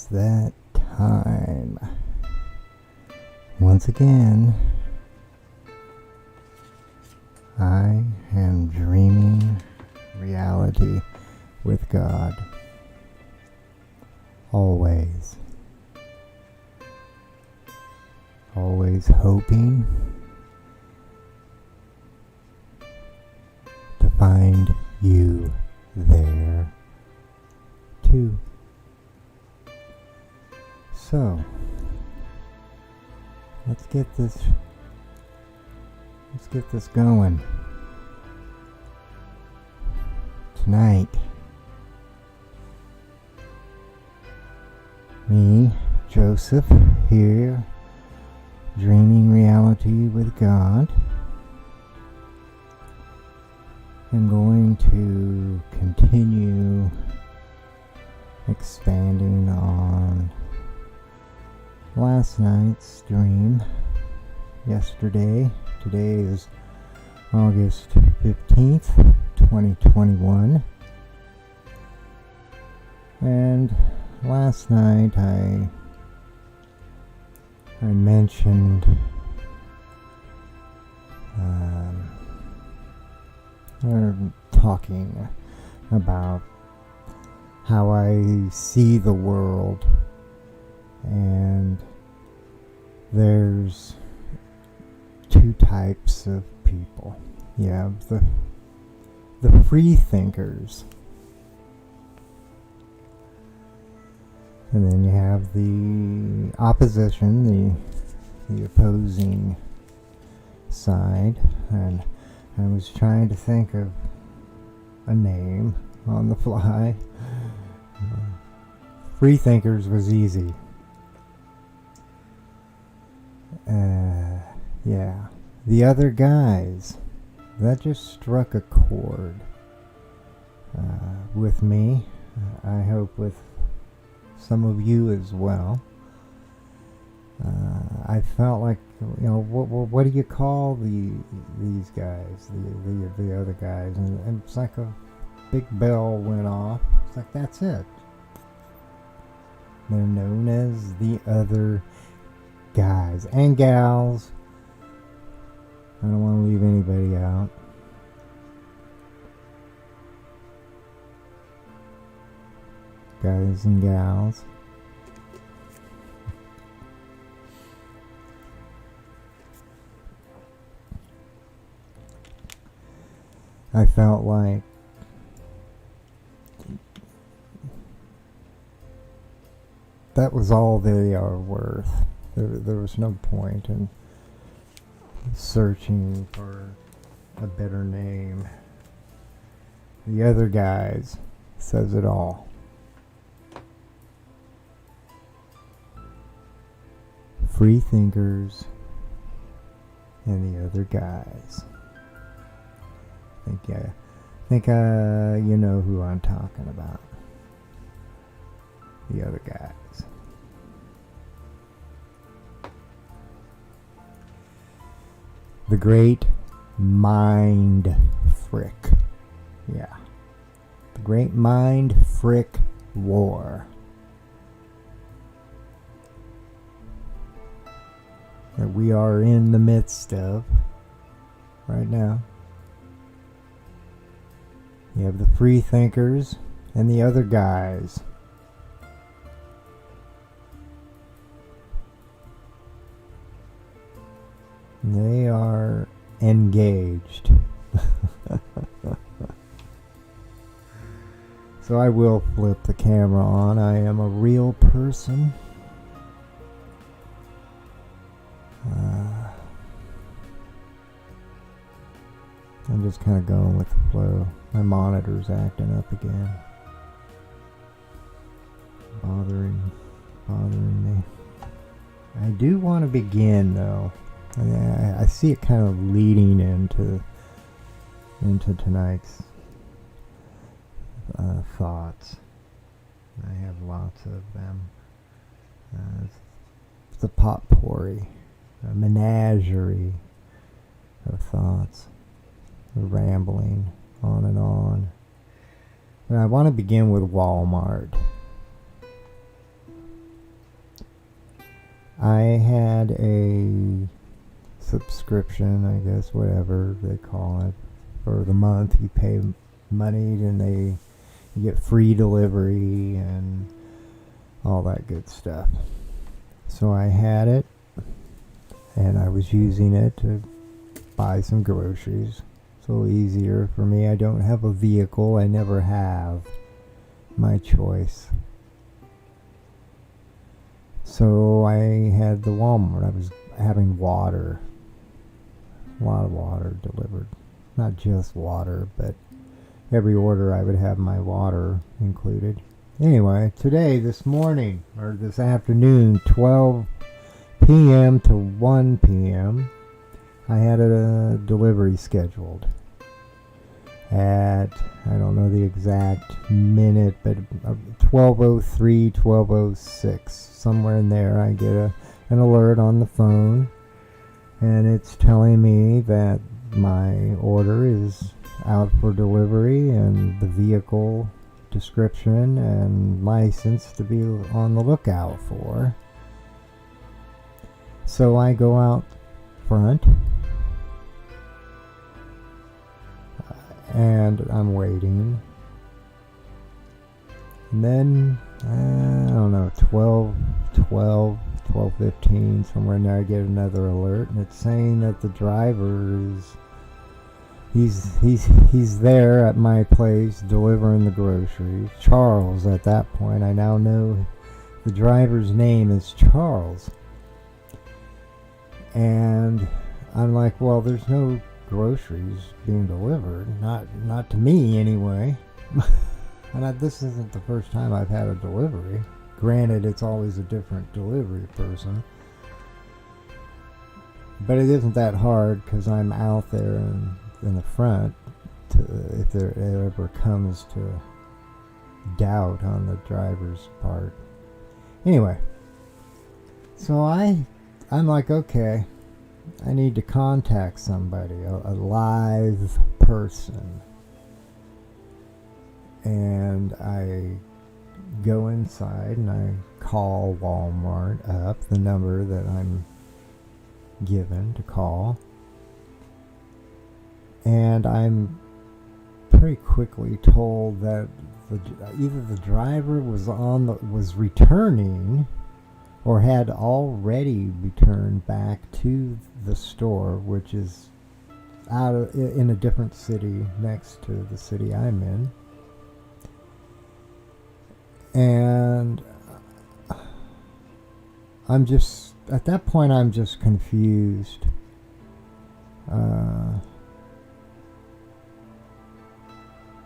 It's that time. Once again, I am dreaming reality with God. Always. Always hoping to find you there too. So, let's get this going. Tonight, me, Joseph, here, dreaming reality with God. I'm going to continue expanding on last night's dream yesterday. Today is August 15th, 2021. And last night I mentioned or talking about how I see the world, and there's two types of people. You have the free thinkers, and then you have the opposition, the opposing side. And I was trying to think of a name on the fly. Free thinkers was easy. Yeah. The other guys, that just struck a chord with me. I hope with some of you as well. I felt like, what do you call these guys, the other guys? And it's like a big bell went off. It's like, that's it. They're known as the other guys and gals. I don't want to leave anybody out. Guys and gals. I felt like that was all they are worth. There was no point in searching for a better name. The other guys says it all. Free thinkers and the other guys. I think you know who I'm talking about. The other guys. The great mind frick. Yeah. The great mind frick war. That we are in the midst of right now. You have the free thinkers and the other guys. They are engaged. So I will flip the camera on. I am a real person. I'm just kind of going with the flow. My monitor's acting up again. Bothering me. I do want to begin though. I see it kind of leading into tonight's thoughts. I have lots of them. It's a potpourri, a menagerie of thoughts, rambling on and on. But I want to begin with Walmart. I had a subscription, I guess, whatever they call it, for the month. You pay money and you get free delivery and all that good stuff. So I had it, and I was using it to buy some groceries. It's a little easier for me. I don't have a vehicle. I never have. My choice. So I had the Walmart. I was having water. A lot of water delivered. Not just water, but every order I would have my water included. Anyway, today, this morning, or this afternoon, 12 p.m. to 1 p.m., I had a delivery scheduled at, I don't know the exact minute, but 12:03, 12:06, somewhere in there. I get an alert on the phone, and it's telling me that my order is out for delivery and the vehicle description and license to be on the lookout for. So I go out front, and I'm waiting. And then, I don't know, 12:15, somewhere in there, I get another alert, and it's saying that the driver he's there at my place delivering the groceries. Charles, at that point. I now know the driver's name is Charles. And I'm like, well, there's no groceries being delivered. Not to me, anyway. And this isn't the first time I've had a delivery. Granted, it's always a different delivery person. But it isn't that hard because I'm out there in the front if there ever comes to doubt on the driver's part. Anyway, so I'm like, okay, I need to contact somebody, a live person. And I go inside and I call Walmart up, the number that I'm given to call. And I'm pretty quickly told that either the driver was returning or had already returned back to the store, which is in a different city next to the city I'm in. And I'm just, at that point, I'm just confused.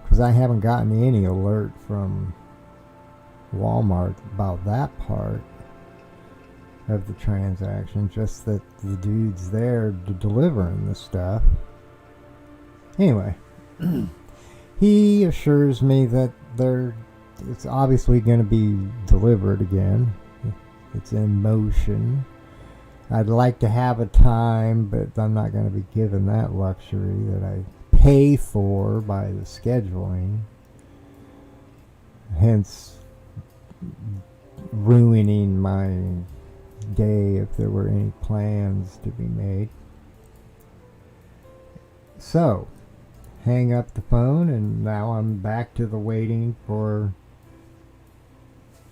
Because I haven't gotten any alert from Walmart about that part of the transaction, just that the dude's there delivering the stuff. Anyway, he assures me that it's obviously going to be delivered again. It's in motion. I'd like to have a time, but I'm not going to be given that luxury that I pay for by the scheduling. Hence, ruining my day if there were any plans to be made. So, hang up the phone, and now I'm back to the waiting for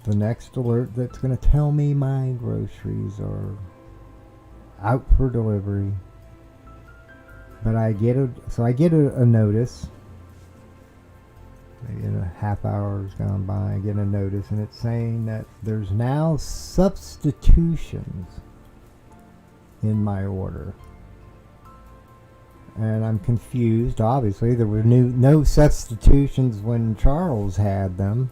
the next alert that's going to tell me my groceries are out for delivery. But I get a notice. Maybe in a half hour has gone by, I get a notice, and it's saying that there's now substitutions in my order. And I'm confused. Obviously, there were no substitutions when Charles had them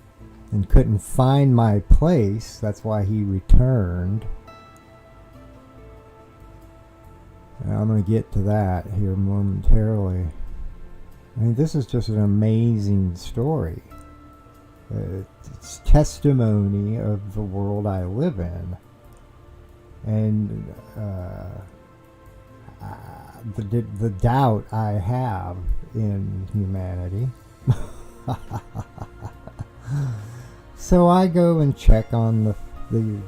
and couldn't find my place. That's why he returned. And I'm going to get to that here momentarily. I mean, this is just an amazing story. It's testimony of the world I live in. And the doubt I have in humanity. So I go and check on the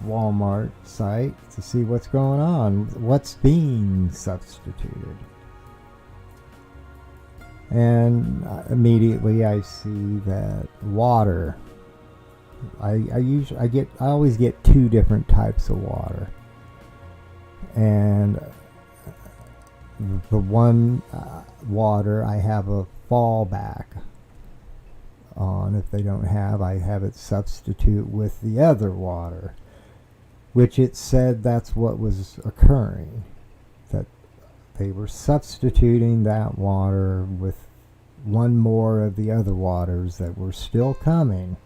Walmart site to see what's going on, what's being substituted. And immediately I see that water. I always get two different types of water, and the one water I have a fallback on. If they don't have, I have it substitute with the other water, which it said that's what was occurring, that they were substituting that water with one more of the other waters that were still coming,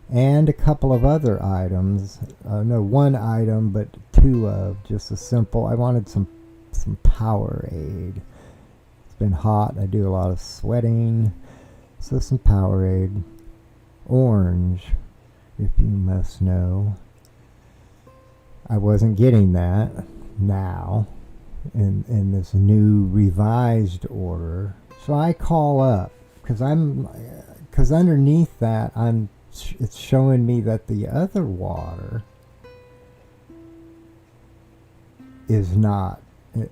and a couple of other items. No, one item, but two of just a simple. I wanted some Powerade. It's been hot. I do a lot of sweating, so some Powerade. Orange, if you must know. I wasn't getting that now in this new revised order. So I call up because underneath that it's showing me that the other water is not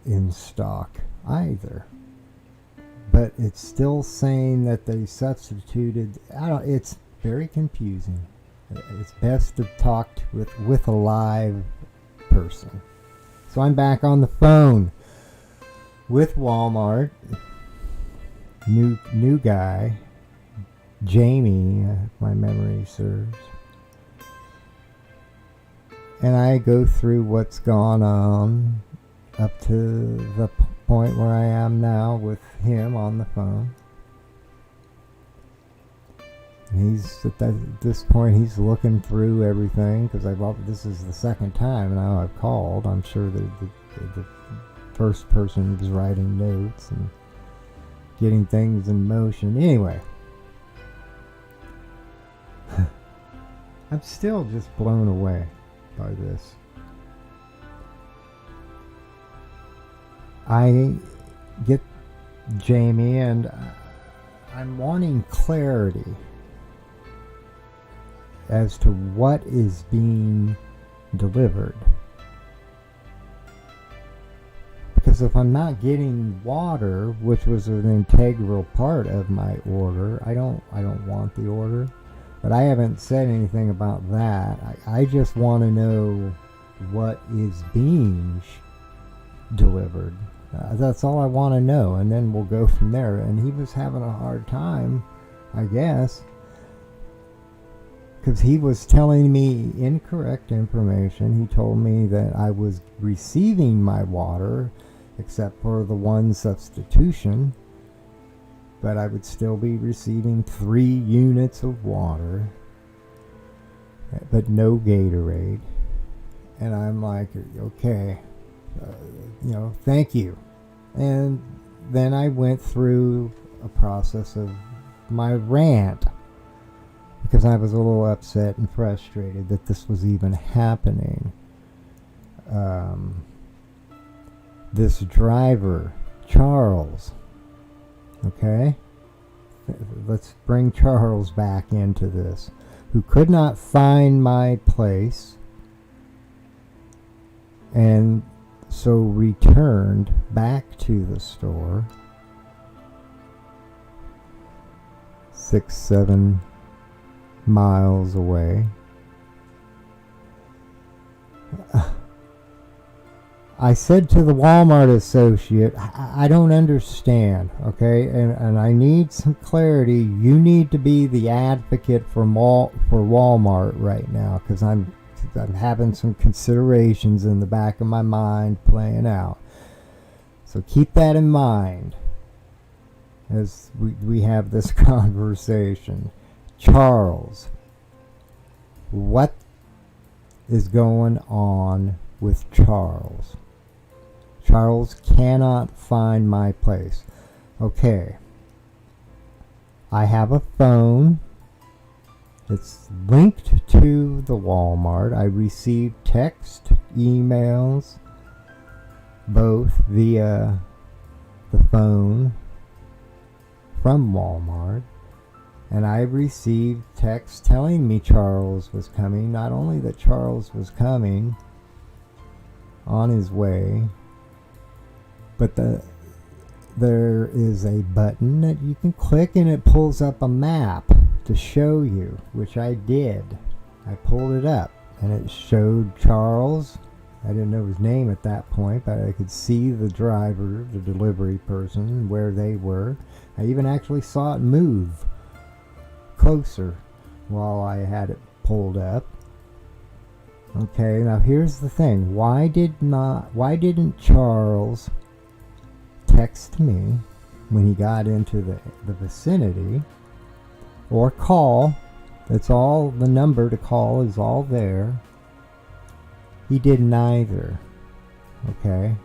in stock either, but it's still saying that they substituted. It's very confusing. It's best to talk with a live person. So I'm back on the phone with Walmart. New guy, Jamie, if my memory serves. And I go through what's gone on up to the point where I am now with him on the phone. He's at this point, he's looking through everything, because this is the second time now I've called. I'm sure that the first person was writing notes and getting things in motion. Anyway, I'm still just blown away by this. I get Jamie, and I'm wanting clarity as to what is being delivered. Because if I'm not getting water, which was an integral part of my order, I don't want the order. But I haven't said anything about that. I just want to know what is being delivered. That's all I want to know, and then we'll go from there. And he was having a hard time, I guess, because he was telling me incorrect information. He told me that I was receiving my water, except for the one substitution, but I would still be receiving 3 units of water, but no Gatorade. And I'm like, okay, thank you. And then I went through a process of my rant, because I was a little upset and frustrated that this was even happening. This driver, Charles, okay? Let's bring Charles back into this, who could not find my place, and so returned back to the store 6-7 miles away. I said to the Walmart associate, I don't understand, okay, and I need some clarity. You need to be the advocate for Walmart right now, because I'm having some considerations in the back of my mind playing out. So keep that in mind as we have this conversation. Charles, what is going on with Charles? Charles cannot find my place. Okay, I have a phone. It's linked to the Walmart. I receive text, emails, both via the phone from Walmart. And I received text telling me Charles was coming. Not only that Charles was coming on his way, but there is a button that you can click and it pulls up a map to show you, which I did. I pulled it up and it showed Charles. I didn't know his name at that point, but I could see the driver, the delivery person, where they were. I even actually saw it move closer while I had it pulled up. Okay, now here's the thing. Why didn't Charles text me when he got into the vicinity, or call? It's all, the number to call is all there. He did neither. Okay,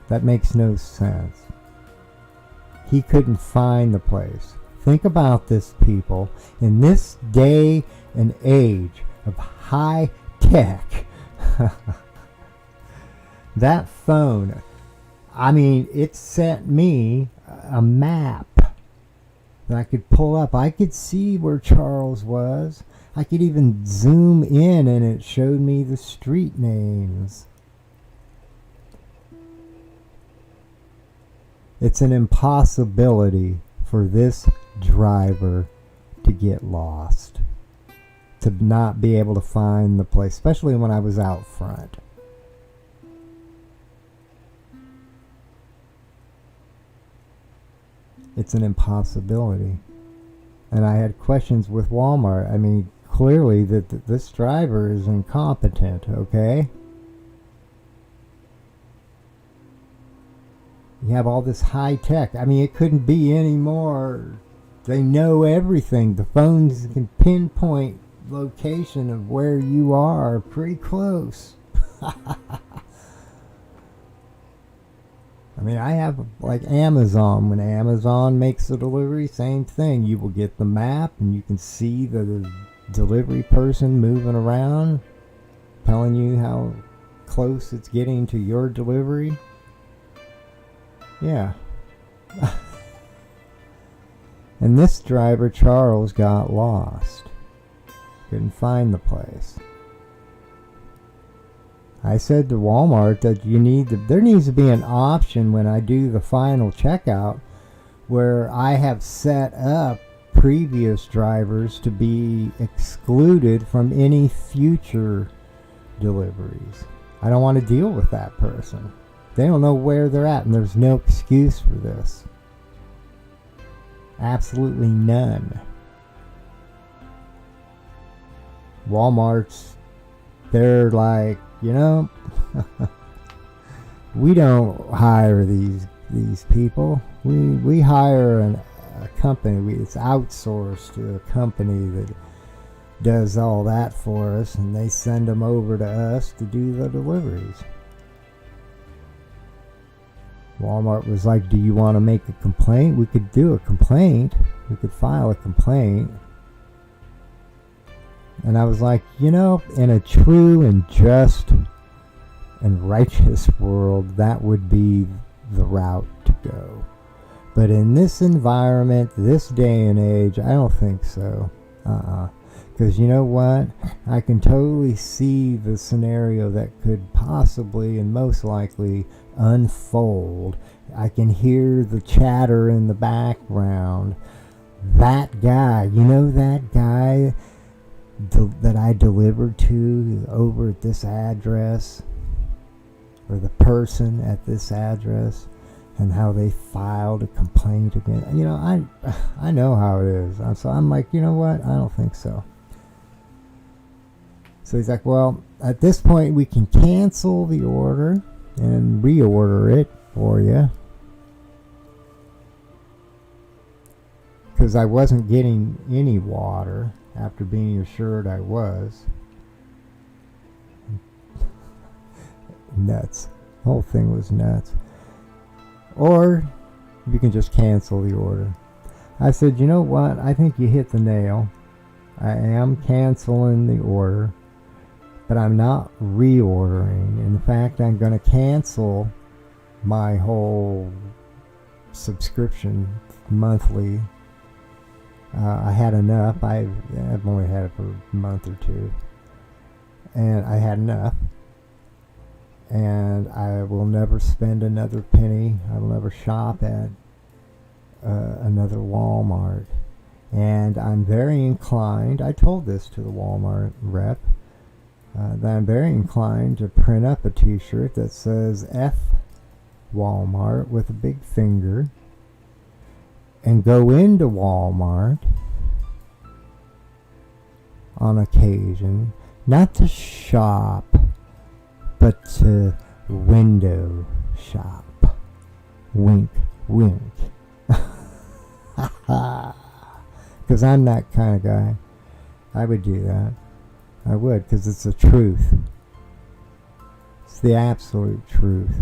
that makes no sense. He couldn't find the place. Think about this, people. In this day and age of high tech, that phone, I mean, it sent me a map that I could pull up. I could see where Charles was. I could even zoom in and it showed me the street names. It's an impossibility for this driver to get lost, to not be able to find the place, especially when I was out front. It's an impossibility. And I had questions with Walmart. I mean, clearly that this driver is incompetent, okay? You have all this high tech. I mean, it couldn't be any more. They know everything. The phones can pinpoint location of where you are pretty close. I mean, I have like Amazon. When Amazon makes a delivery, same thing. You will get the map and you can see the delivery person moving around, telling you how close it's getting to your delivery. Yeah. And this driver, Charles, got lost. Couldn't find the place. I said to Walmart that there needs to be an option when I do the final checkout where I have set up previous drivers to be excluded from any future deliveries. I don't want to deal with that person. They don't know where they're at, and there's no excuse for this. Absolutely none. Walmart's, they're like, you know, we don't hire these people. We hire a company. It's outsourced to a company that does all that for us, and they send them over to us to do the deliveries. Walmart was like, do you want to make a complaint? We could do a complaint. We could file a complaint. And I was like, you know, in a true and just and righteous world, that would be the route to go. But in this environment, this day and age, I don't think so. Because you know what? I can totally see the scenario that could possibly and most likely unfold. I can hear the chatter in the background. That guy, you know, that guy that I delivered to over at this address, or the person at this address, and how they filed a complaint against, you know, I know how it is. So I'm like, you know what? I don't think so. So he's like, well, at this point we can cancel the order and reorder it for you, because I wasn't getting any water after being assured I was. Nuts. The whole thing was nuts. Or you can just cancel the order. I said, you know what? I think you hit the nail. I am canceling the order, but I'm not reordering. In fact, I'm going to cancel my whole subscription monthly I had enough. I've only had it for a month or two, and I had enough. And I will never spend another penny. I will never shop at another Walmart. And I'm very inclined, I told this to the Walmart rep, that I'm very inclined to print up a t-shirt that says F Walmart with a big finger and go into Walmart on occasion, not to shop, but to window shop. Wink, wink. Because I'm that kind of guy. I would do that. I would, because it's the truth. It's the absolute truth.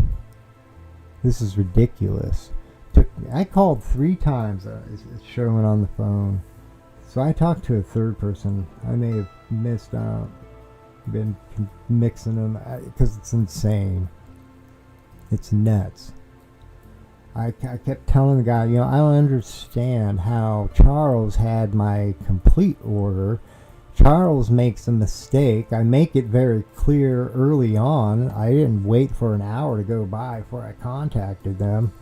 This is ridiculous. I called 3 times. It's showing on the phone. So I talked to a third person. I may have missed out. Been mixing them because it's insane. It's nuts. I kept telling the guy, I don't understand how Charles had my complete order. Charles makes a mistake. I make it very clear early on. I didn't wait for an hour to go by before I contacted them.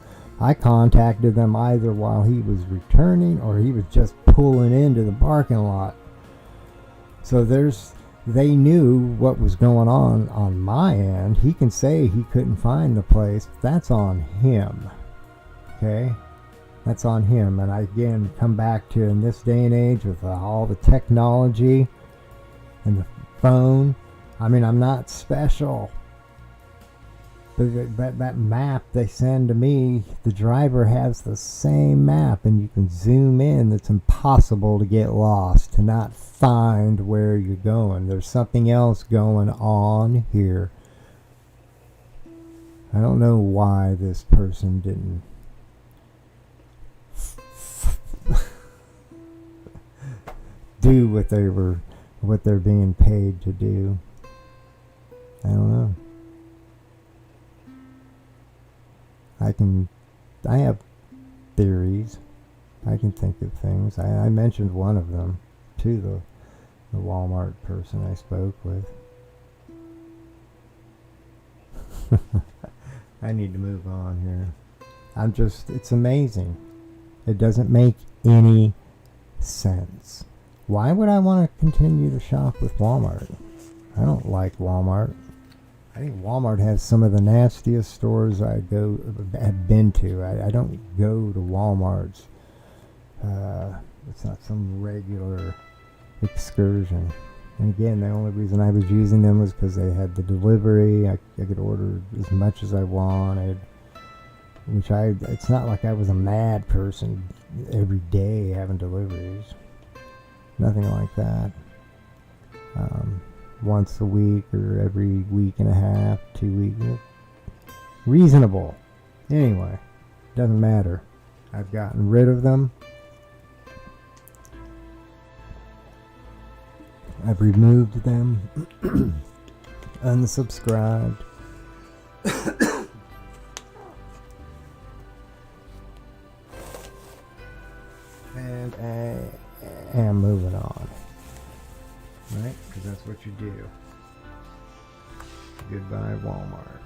I contacted them either while he was returning or he was just pulling into the parking lot. So they knew what was going on my end. He can say he couldn't find the place. That's on him. Okay? That's on him. And I again come back to, in this day and age with all the technology and the phone, I mean, I'm not special. But that map they send to me, the driver has the same map, and you can zoom in. It's impossible to get lost, to not find where you're going. There's something else going on here. I don't know why this person didn't do what they're being paid to do. I don't know. I have theories. I can think of things. I mentioned one of them to the Walmart person I spoke with. I need to move on here. It's amazing. It doesn't make any sense. Why would I want to continue to shop with Walmart? I don't like Walmart. I think Walmart has some of the nastiest stores have been to. I don't go to Walmart's. It's not some regular excursion. And again, the only reason I was using them was because they had the delivery. I could order as much as I wanted. It's not like I was a mad person every day having deliveries. Nothing like that. Once a week or every week and a half, 2 weeks. Reasonable. Anyway, doesn't matter. I've gotten rid of them. I've removed them. Unsubscribed. And I am moving on. Right? Because that's what you do. Goodbye, Walmart.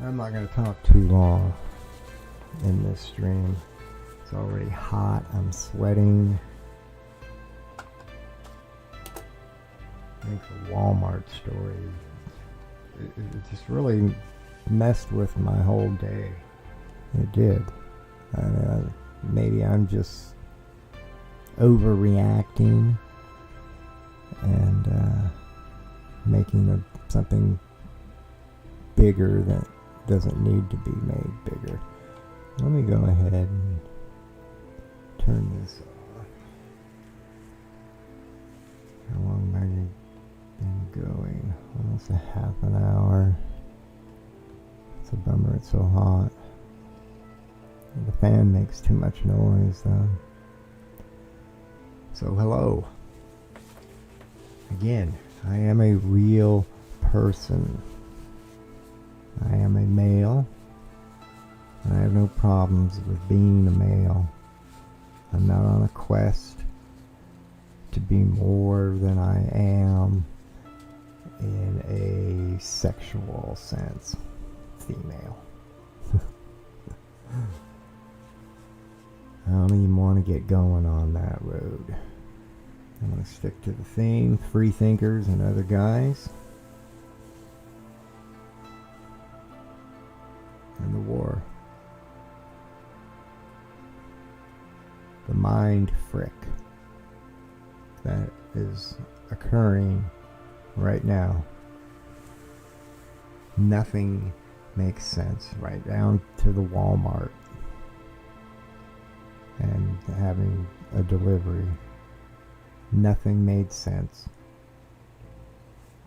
I'm not going to talk too long in this stream. It's already hot. I'm sweating. I think the Walmart story, it just really messed with my whole day. It did. Maybe I'm just overreacting and making something bigger that doesn't need to be made bigger. Let me go ahead and turn this off. How long have I been going? Almost a half an hour. It's a bummer it's so hot. The fan makes too much noise though. So hello. Again, I am a real person. I am a male. And I have no problems with being a male. I'm not on a quest to be more than I am in a sexual sense. Female. I don't even want to get going on that road. I'm going to stick to the theme, free thinkers and other guys. And the war. The mind frick that is occurring right now. Nothing makes sense, right down to the Walmart and having a delivery. Nothing made sense.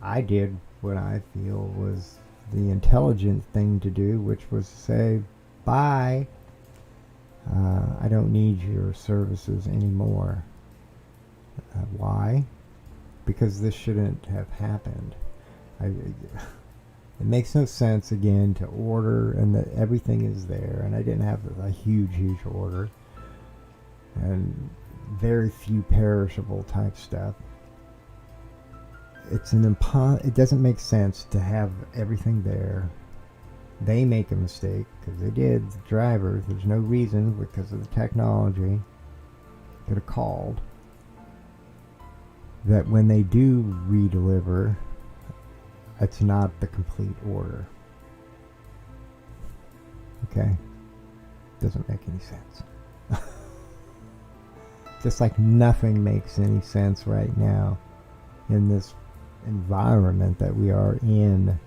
I did what I feel was the intelligent thing to do, which was to say, bye. I don't need your services anymore. Why? Because this shouldn't have happened. It makes no sense, again, to order and that everything is there, and I didn't have a huge order and very few perishable type stuff. It doesn't make sense to have everything there. They make a mistake, because they did, the drivers. There's no reason, because of the technology, could have called, that when they do redeliver, it's not the complete order. Okay? Doesn't make any sense. Just like nothing makes any sense right now in this environment that we are in.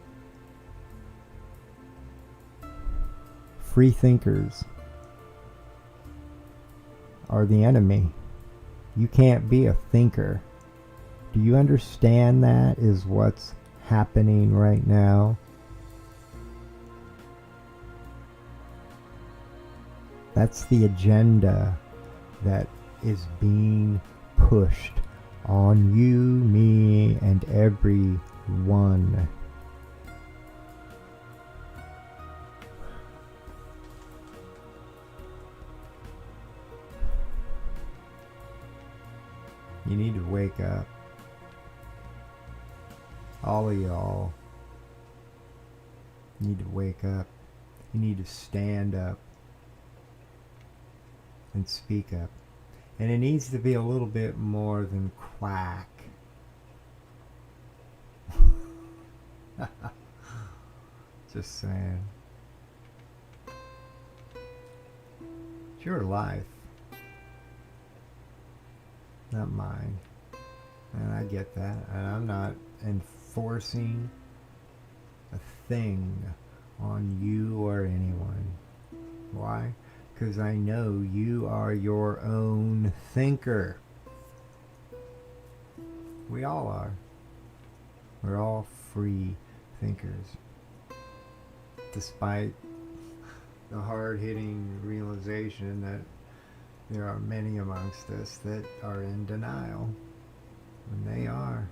Free thinkers are the enemy. You can't be a thinker. Do you understand that is what's happening right now? That's the agenda that is being pushed on you, me, and everyone. You need to wake up. All of y'all need to wake up. You need to stand up and speak up. And it needs to be a little bit more than quack. Just saying. It's your life, not mine. And I get that. And I'm not enforcing a thing on you or anyone. Why? Because I know you are your own thinker. We all are. We're all free thinkers. Despite the hard-hitting realization that there are many amongst us that are in denial. And they are.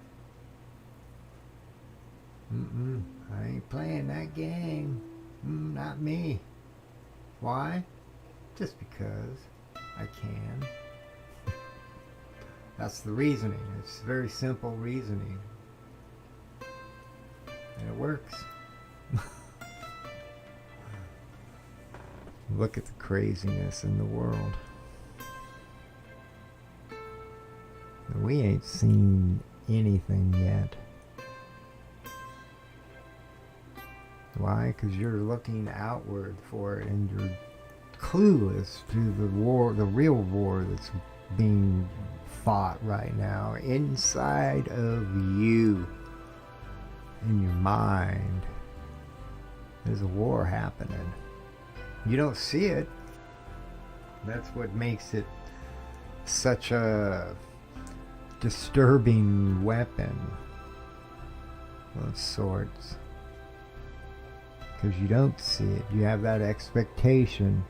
I ain't playing that game. Not me. Why? Just because I can. That's the reasoning. It's very simple reasoning. And it works. Look at the craziness in the world. We ain't seen anything yet. Why? Because you're looking outward for it and you're clueless to the war, the real war that's being fought right now inside of you, in your mind. There's a war happening. You don't see it. That's what makes it such a disturbing weapon of sorts. Because you don't see it. You have that expectation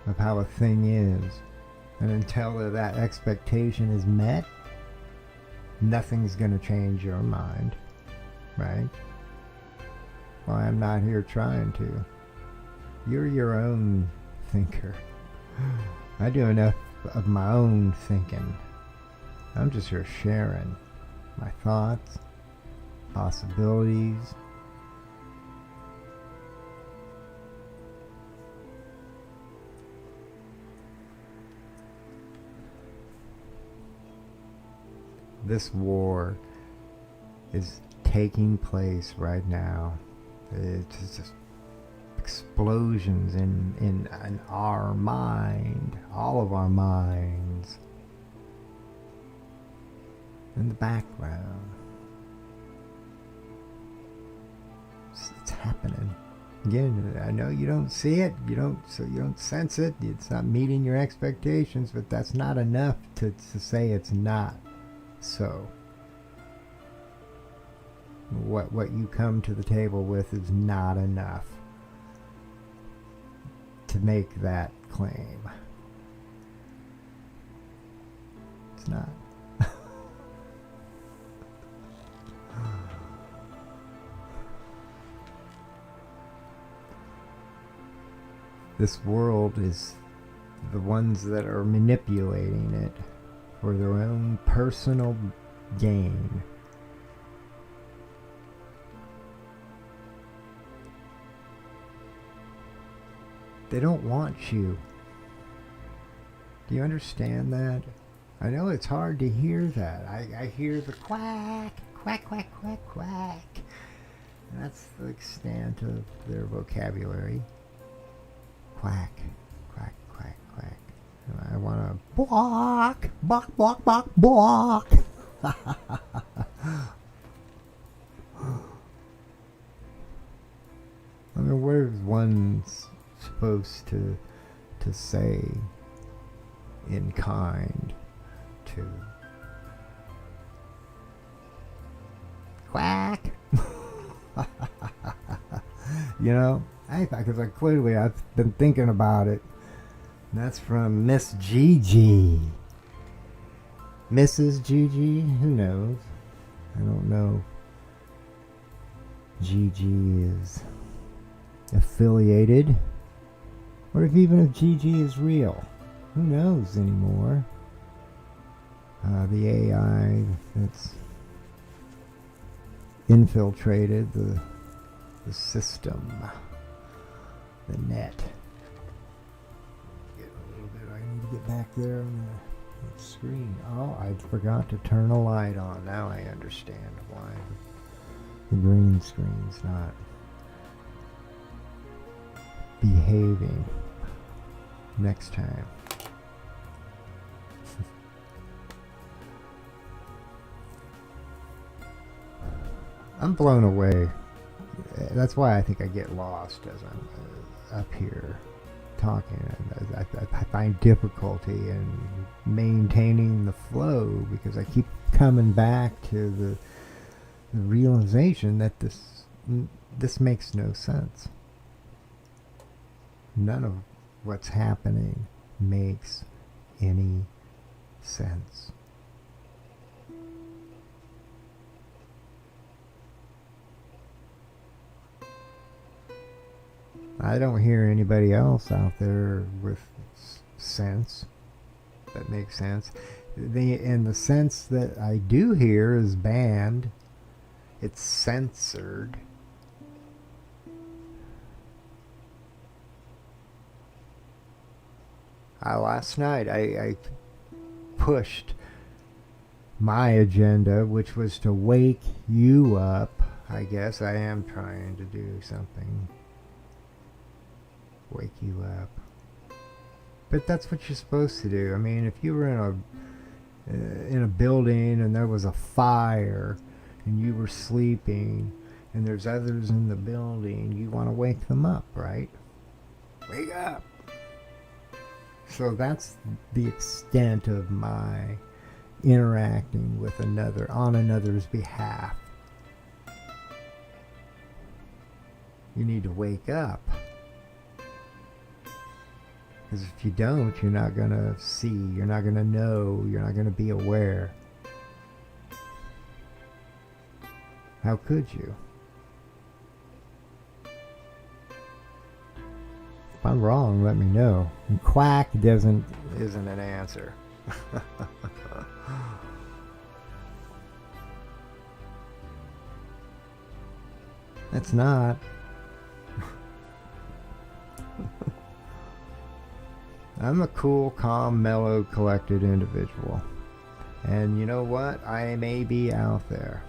of how a thing is. And until that expectation is met, nothing's going to change your mind. Right? Well, I'm not here trying to. You're your own thinker. I do enough of my own thinking. I'm just here sharing my thoughts, possibilities. This war is taking place right now. It's just explosions in our mind, all of our minds, in the background. It's happening. Again, I know you don't see it, you don't sense it, it's not meeting your expectations, but that's not enough to say it's not so. What you come to the table with is not enough to make that claim. It's not. This world is the ones that are manipulating it for their own personal gain. They don't want you. Do you understand that? I know it's hard to hear that. I hear the quack, quack, quack, quack, quack. And that's the extent of their vocabulary. Quack, quack, quack, quack. And I want to balk, balk, balk, balk, balk. I mean, what is one supposed to say in kind to quack? You know, because I clearly I've been thinking about it. And that's from Miss Gigi. Mrs. Gigi? Who knows? I don't know. Gigi is affiliated, or if even if Gigi is real. Who knows anymore? The AI that's infiltrated the system, the net. Get a little bit. I need to get back there on the screen. Oh, I forgot to turn a light on. Now I understand why the green screen's not behaving next time. I'm blown away. That's why I think I get lost as I'm up here talking. I find difficulty in maintaining the flow because I keep coming back to the realization that this makes no sense. None of what's happening makes any sense. I don't hear anybody else out there with sense that makes sense. And the sense that I do hear is banned. It's censored. Last night I pushed my agenda, which was to wake you up. I guess I am trying to do something. Wake you up. But that's what you're supposed to do. I mean, if you were in a building and there was a fire and you were sleeping and there's others in the building, you want to wake them up, right? Wake up. So that's the extent of my interacting with another on another's behalf. You need to wake up. Because if you don't, you're not going to see, you're not going to know, you're not going to be aware. How could you? I'm wrong, let me know. And quack isn't an answer. That's not. I'm a cool, calm, mellow, collected individual. And you know what? I may be out there.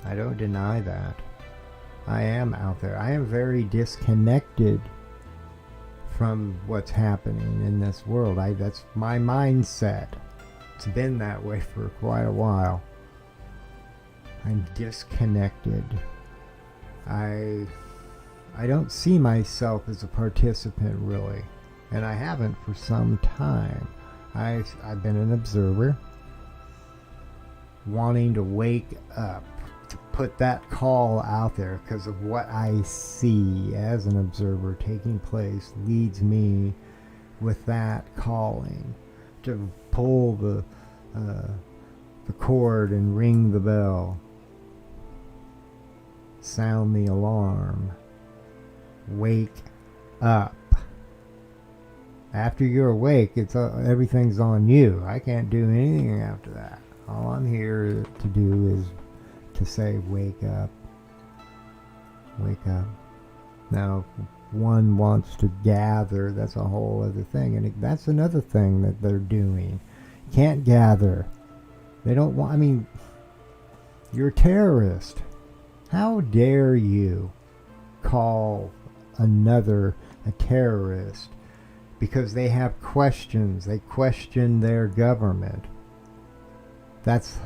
I don't deny that. I am out there. I am very disconnected from what's happening in this world. That's my mindset. It's been that way for quite a while. I'm disconnected. I don't see myself as a participant, really. And I haven't for some time. I've been an observer, wanting to wake up, to put that call out there because of what I see as an observer taking place leads me with that calling to pull the cord and ring the bell, sound the alarm, wake up. After you're awake, it's everything's on you. I can't do anything after that. All I'm here to do is to say, wake up. Wake up. Now, one wants to gather. That's a whole other thing. And that's another thing that they're doing. Can't gather. They don't want, I mean, you're a terrorist. How dare you call another a terrorist because they have questions? They question their government. That's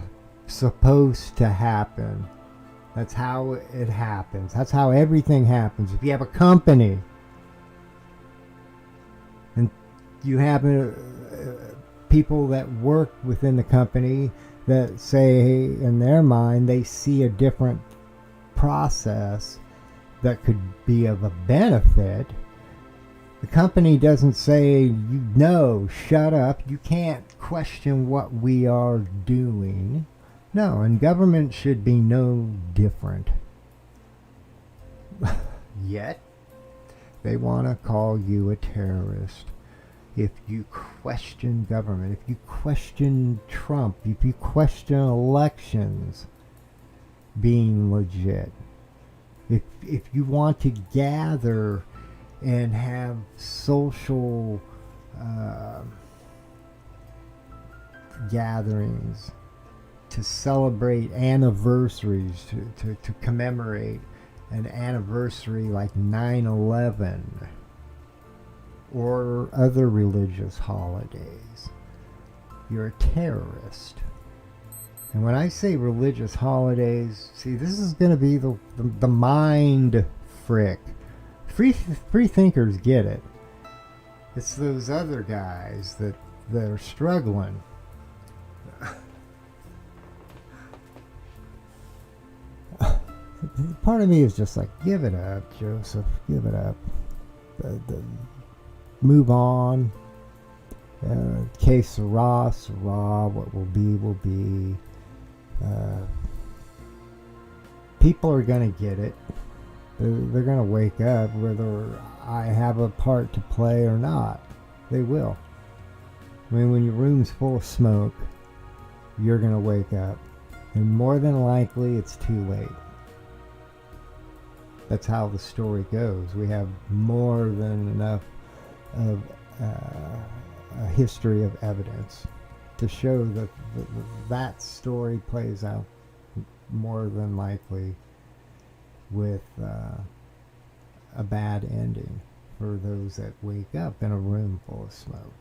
supposed to happen. That's how it happens. That's how everything happens. If you have a company and you have people that work within the company that say in their mind they see a different process that could be of a benefit, the company doesn't say, no, shut up, you can't question what we are doing. No, and government should be no different. Yet, they want to call you a terrorist. If you question government, if you question Trump, if you question elections being legit, if you want to gather and have social gatherings to celebrate anniversaries, to commemorate an anniversary like 9/11 or other religious holidays, you're a terrorist. And when I say religious holidays, see, this is going to be the mind frick. Free thinkers get it. It's those other guys that are struggling. Part of me is just like, give it up, Joseph. Give it up. Move on. Que sera, sera. What will be, will be. People are going to get it. They're going to wake up whether I have a part to play or not. They will. I mean, when your room's full of smoke, you're going to wake up. And more than likely, it's too late. That's how the story goes. We have more than enough of a history of evidence to show that that story plays out more than likely with a bad ending for those that wake up in a room full of smoke.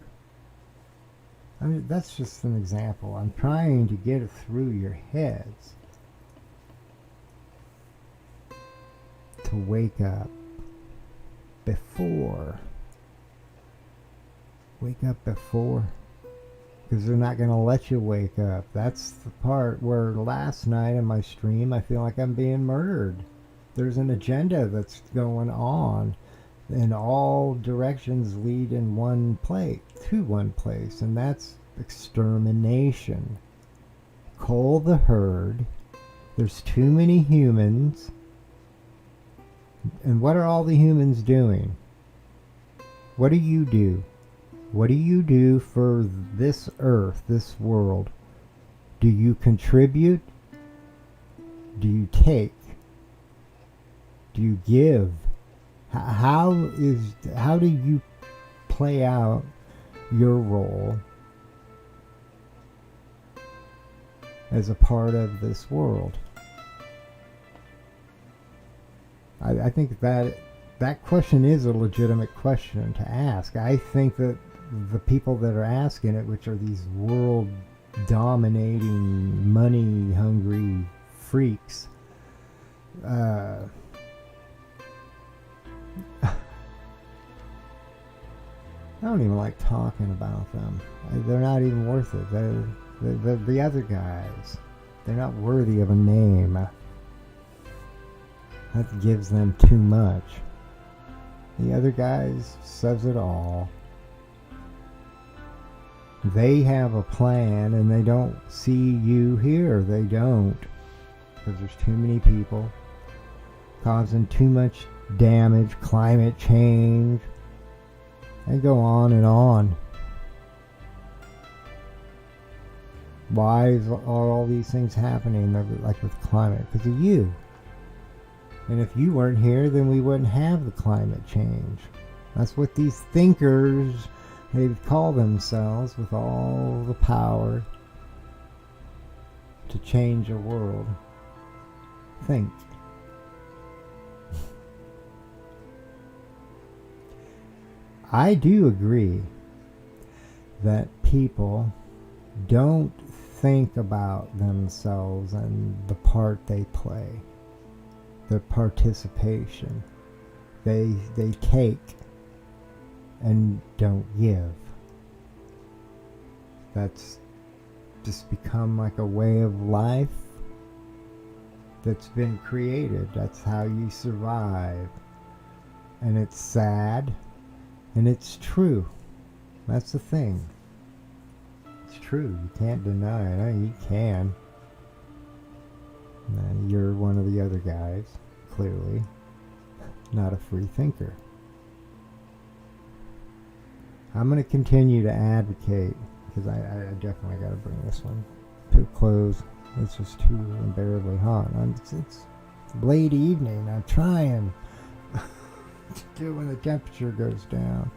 I mean, that's just an example. I'm trying to get it through your heads to wake up before. Wake up before. Because they're not going to let you wake up. That's the part where last night in my stream I feel like I'm being murdered. There's an agenda that's going on, and all directions lead in one place, to one place, and that's extermination. Cull the herd. There's too many humans. And what are all the humans doing? What do you do? What do you do for this earth, this world? Do you contribute? Do you take? Do you give? How do you play out your role as a part of this world? I think that question is a legitimate question to ask. I think that the people that are asking it, which are these world dominating, money hungry freaks, I don't even like talking about them. They're not even worth it. They're the other guys. They're not worthy of a name. That gives them too much. The other guys says it all. They have a plan and they don't see you here. They don't. Because there's too many people causing too much damage, climate change. They go on and on. Why are all these things happening like with climate? Because of you. And if you weren't here, then we wouldn't have the climate change. That's what these thinkers, they call themselves, with all the power to change a world, think. I do agree that people don't think about themselves and the part they play, the participation. They take and don't give. That's just become like a way of life that's been created. That's how you survive. And it's sad. And it's true. That's the thing. It's true. You can't deny it. I mean, you can. You're one of the other guys, clearly. Not a free thinker. I'm going to continue to advocate, because I definitely got to bring this one to a close. It's just too unbearably hot. It's late evening. I'm trying to do when the temperature goes down.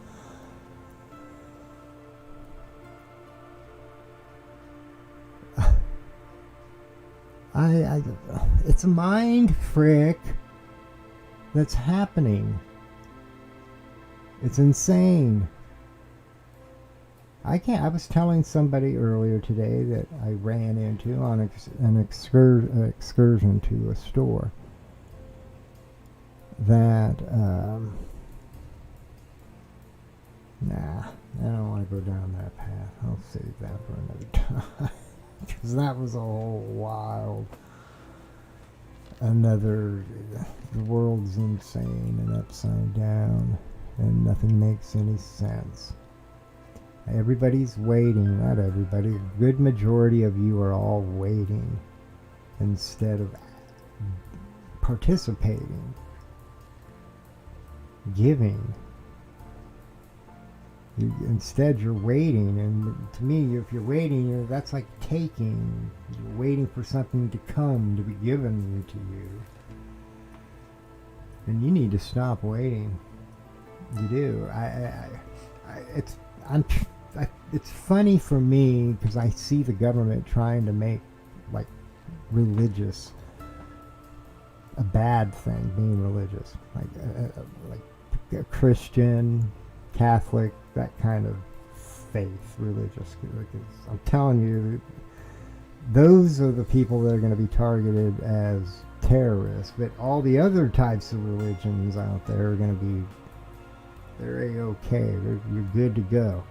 It's a mind frick that's happening. It's insane. I was telling somebody earlier today that I ran into on an excursion to a store that, nah, I don't want to go down that path. I'll save that for another time. Because that was a whole wild, the world's insane and upside down, and nothing makes any sense. Everybody's waiting. Not everybody. A good majority of you are all waiting instead of participating, giving. Instead, you're waiting, and to me, if you're waiting, that's like taking. You're waiting for something to come, to be given to you. And you need to stop waiting. You do. It's funny for me because I see the government trying to make like religious a bad thing, being religious, like a Christian, Catholic, that kind of faith, religious. I'm telling you, those are the people that are going to be targeted as terrorists. But all the other types of religions out there are going to be, they're A-okay. You're good to go.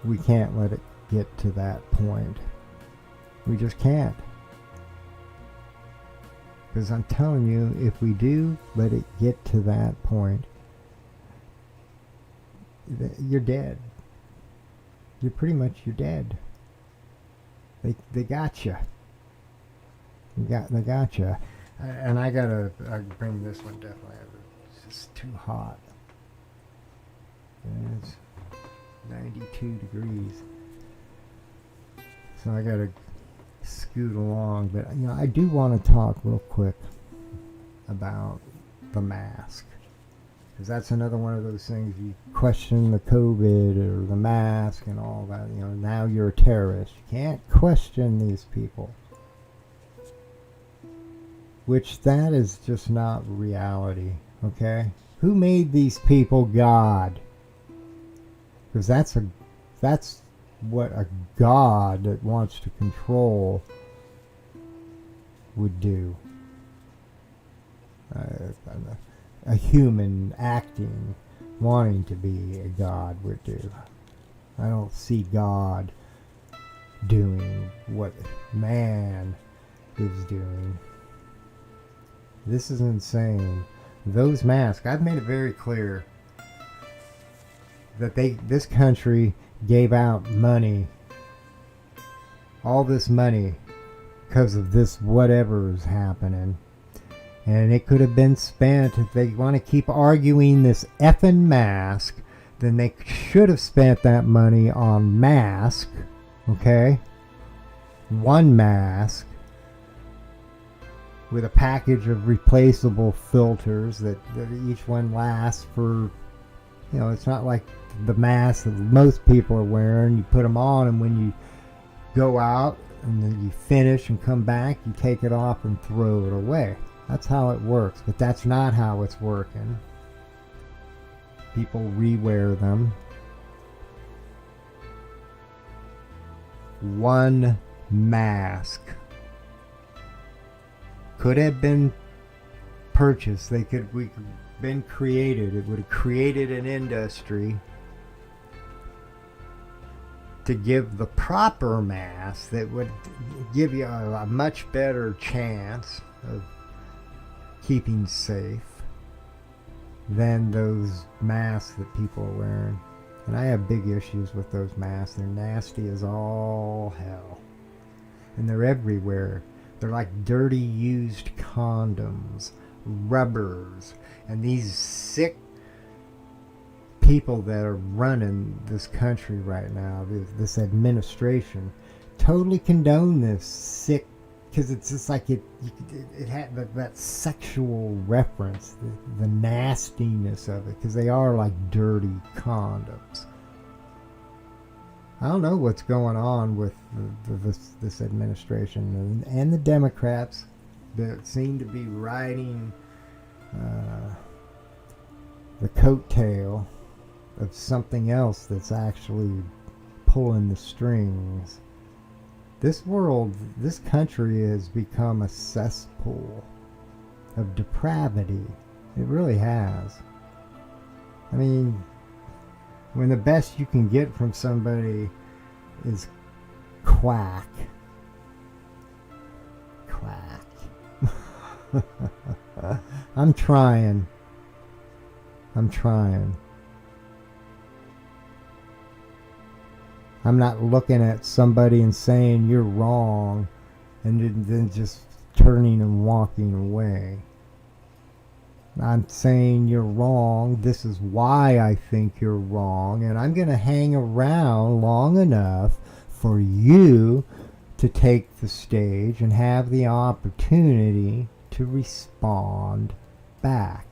We can't let it get to that point. We just can't. Because I'm telling you, if we do let it get to that point, you're dead. You're dead. They got you. They gotcha. And I bring this one definitely. It's just too hot. And it's 92 degrees. So I gotta scoot along. But, I do want to talk real quick about the mask. Because that's another one of those things, you question the COVID or the mask and all that. Now you're a terrorist. You can't question these people. Which that is just not reality, okay? Who made these people God? Because that's what a God that wants to control would do. A human acting, wanting to be a God would do. I don't see God doing what man is doing. This is insane. Those masks, I've made it very clear that this country gave out money, all this money, because of this whatever is happening. And it could have been spent, if they want to keep arguing this effing mask, then they should have spent that money on mask, okay? One mask with a package of replaceable filters that each one lasts for, it's not like the mask that most people are wearing. You put them on, and when you go out and then you finish and come back, you take it off and throw it away. That's how it works, but that's not how it's working. People rewear them. One mask could have been purchased. We could have been created. It would have created an industry to give the proper mask that would give you a much better chance of keeping safe than those masks that people are wearing. And I have big issues with those masks. They're nasty as all hell. And they're everywhere. They're like dirty used condoms, rubbers, and these sick people that are running this country right now, this administration, totally condone this sick, because it's just like it had that sexual reference, the nastiness of it, because they are like dirty condoms. I don't know what's going on with this administration and the Democrats that seem to be riding the coattail of something else that's actually pulling the strings. This world, this country has become a cesspool of depravity. It really has. I mean, when the best you can get from somebody is quack. I'm trying. I'm not looking at somebody and saying you're wrong and then just turning and walking away. I'm saying you're wrong. This is why I think you're wrong. And I'm going to hang around long enough for you to take the stage and have the opportunity to respond back.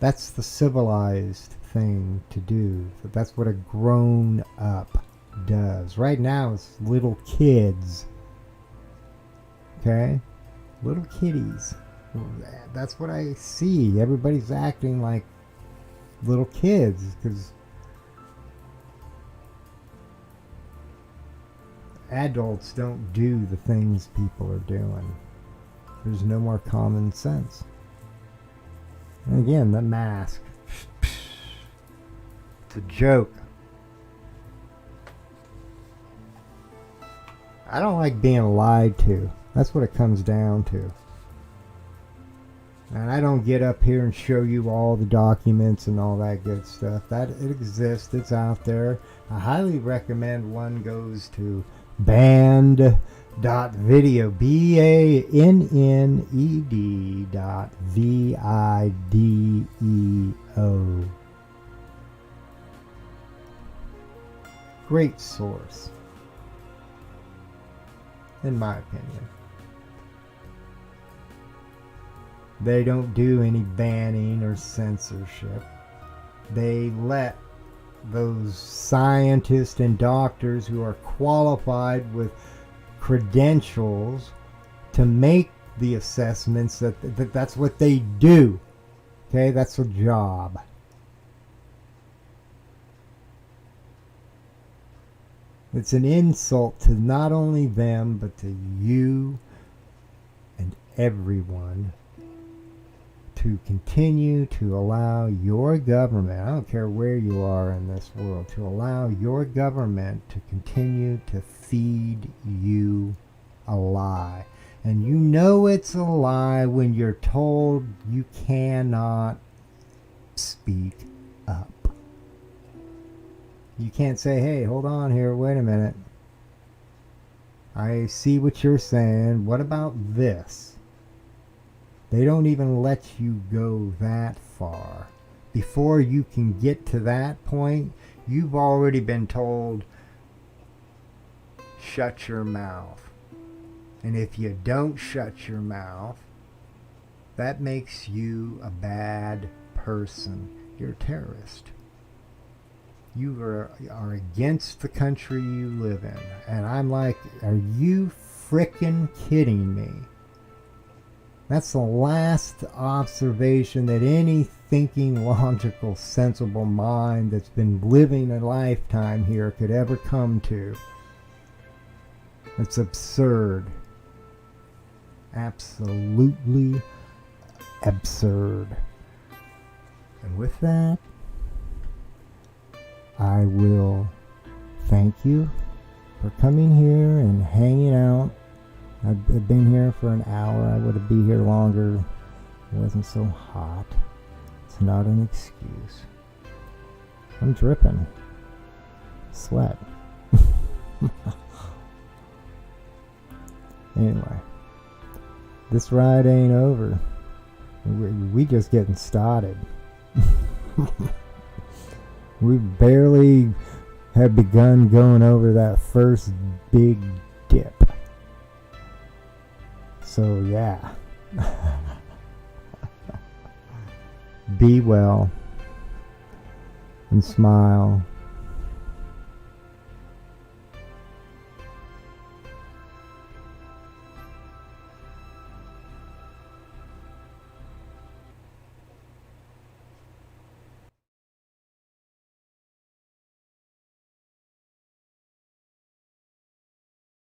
That's the civilized thing to do. That's what a grown up does. Right now it's little kids. Okay? Little kiddies. That's what I see. Everybody's acting like little kids because adults don't do the things people are doing. There's no more common sense. And again, the mask. It's a joke. I don't like being lied to. That's what it comes down to. And I don't get up here and show you all the documents and all that good stuff. That it exists. It's out there. I highly recommend one goes to Banned.video. BANNED.VIDEO. Great source, in my opinion. They don't do any banning or censorship. They let those scientists and doctors who are qualified with credentials to make the assessments that's what they do. Okay, that's their job. It's an insult to not only them, but to you and everyone to continue to allow your government, I don't care where you are in this world, to allow your government to continue to feed you a lie. And you know it's a lie when you're told you cannot speak up. You can't say, hey, hold on here, wait a minute. I see what you're saying. What about this? They don't even let you go that far. Before you can get to that point, you've already been told, shut your mouth. And if you don't shut your mouth, that makes you a bad person. You're a terrorist. You are against the country you live in. And I'm like, are you frickin' kidding me? That's the last observation that any thinking, logical, sensible mind that's been living a lifetime here could ever come to. It's absurd. Absolutely absurd. And with that, I will thank you for coming here and hanging out. I've been here for an hour. I would be here longer. It wasn't so hot. It's not an excuse. I'm dripping. Sweat. Anyway, this ride ain't over. We just getting started. We barely have begun going over that first big dip. So yeah. Be well and smile